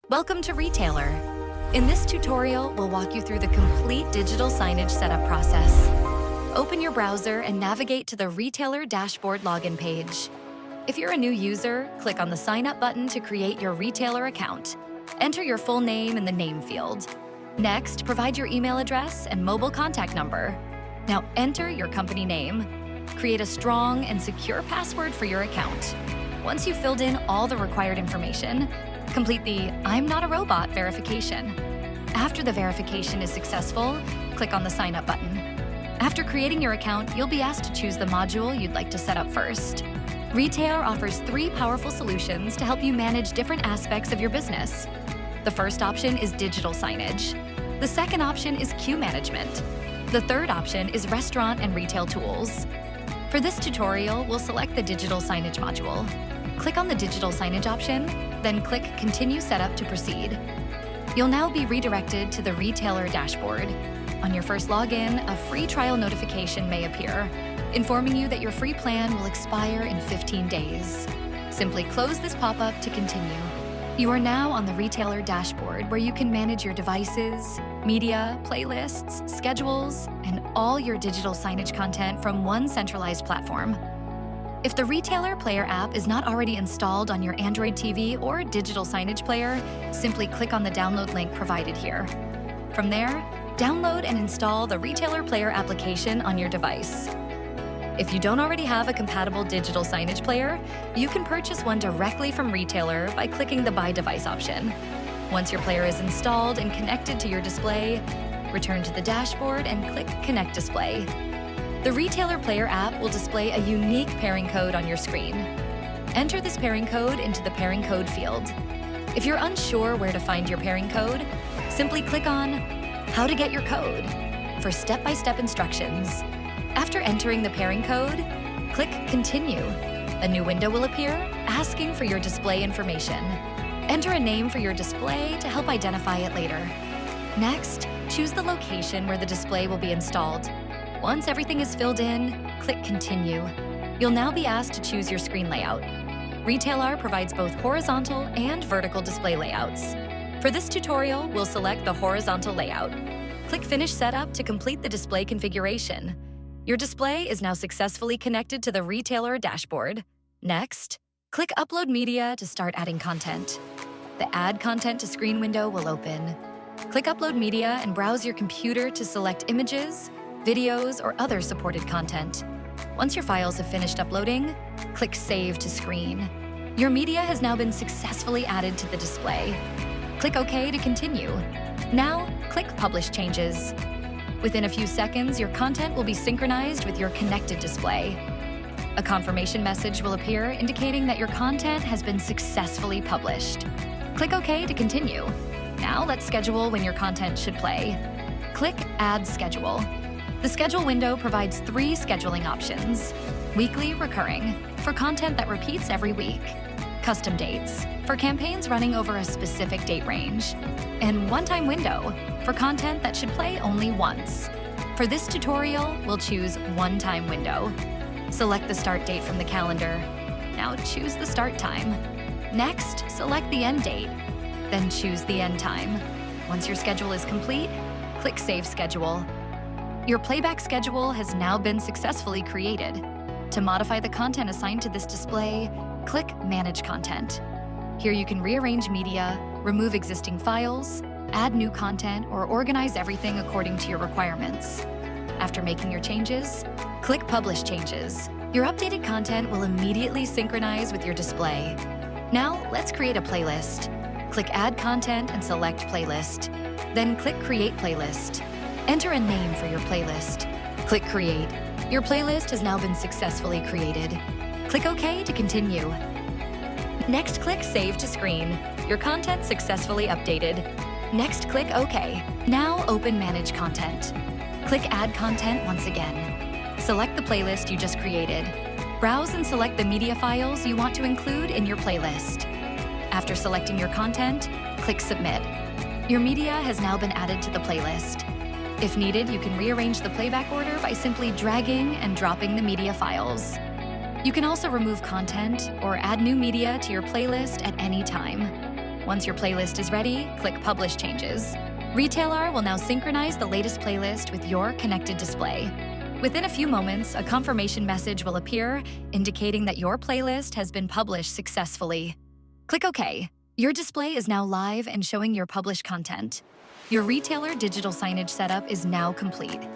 Welcome to Retailr. In this tutorial, we'll walk you through the complete digital signage setup process. Open your browser and navigate to the Retailr Dashboard login page. If you're a new user, click on the Sign Up button to create your Retailr account. Enter your full name in the name field. Next, provide your email address and mobile contact number. Now enter your company name. Create a strong and secure password for your account. Once you've filled in all the required information, complete the I'm not a robot verification. After the verification is successful, click on the Sign Up button. After creating your account, you'll be asked to choose the module you'd like to set up first. Retailr offers 3 powerful solutions to help you manage different aspects of your business. The first option is digital signage. The second option is queue management. The third option is restaurant and retail tools. For this tutorial, we'll select the digital signage module. Click on the digital signage option, then click Continue Setup to proceed. You'll now be redirected to the Retailr Dashboard. On your first login, a free trial notification may appear, informing you that your free plan will expire in 15 days. Simply close this pop-up to continue. You are now on the Retailr Dashboard, where you can manage your devices, media, playlists, schedules, and all your digital signage content from one centralized platform. If the Retailr Player app is not already installed on your Android TV or digital signage player, simply click on the download link provided here. From there, download and install the Retailr Player application on your device. If you don't already have a compatible digital signage player, you can purchase one directly from Retailr by clicking the Buy Device option. Once your player is installed and connected to your display, return to the dashboard and click Connect Display. The Retailr Player app will display a unique pairing code on your screen. Enter this pairing code into the pairing code field. If you're unsure where to find your pairing code, simply click on How to Get Your Code for step-by-step instructions. After entering the pairing code, click Continue. A new window will appear asking for your display information. Enter a name for your display to help identify it later. Next, choose the location where the display will be installed. Once everything is filled in, click Continue. You'll now be asked to choose your screen layout. Retailr provides both horizontal and vertical display layouts. For this tutorial, we'll select the horizontal layout. Click Finish Setup to complete the display configuration. Your display is now successfully connected to the Retailr Dashboard. Next, click Upload Media to start adding content. The Add Content to Screen window will open. Click Upload Media and browse your computer to select images, videos, or other supported content. Once your files have finished uploading, click Save to Screen. Your media has now been successfully added to the display. Click OK to continue. Now, click Publish Changes. Within a few seconds, your content will be synchronized with your connected display. A confirmation message will appear indicating that your content has been successfully published. Click OK to continue. Now let's schedule when your content should play. Click Add Schedule. The schedule window provides 3 scheduling options: weekly recurring, for content that repeats every week; custom dates, for campaigns running over a specific date range; and one-time window, for content that should play only once. For this tutorial, we'll choose one-time window. Select the start date from the calendar. Now choose the start time. Next, select the end date. Then choose the end time. Once your schedule is complete, click Save Schedule. Your playback schedule has now been successfully created. To modify the content assigned to this display, click Manage Content. Here you can rearrange media, remove existing files, add new content, or organize everything according to your requirements. After making your changes, click Publish Changes. Your updated content will immediately synchronize with your display. Now, let's create a playlist. Click Add Content and select Playlist. Then click Create Playlist. Enter a name for your playlist. Click Create. Your playlist has now been successfully created. Click OK to continue. Next, click Save to Screen. Your content successfully updated. Next, click OK. Now open Manage Content. Click Add Content once again. Select the playlist you just created. Browse and select the media files you want to include in your playlist. After selecting your content, click Submit. Your media has now been added to the playlist. If needed, you can rearrange the playback order by simply dragging and dropping the media files. You can also remove content or add new media to your playlist at any time. Once your playlist is ready, click Publish Changes. Retailr will now synchronize the latest playlist with your connected display. Within a few moments, a confirmation message will appear indicating that your playlist has been published successfully. Click OK. Your display is now live and showing your published content. Your Retailr digital signage setup is now complete.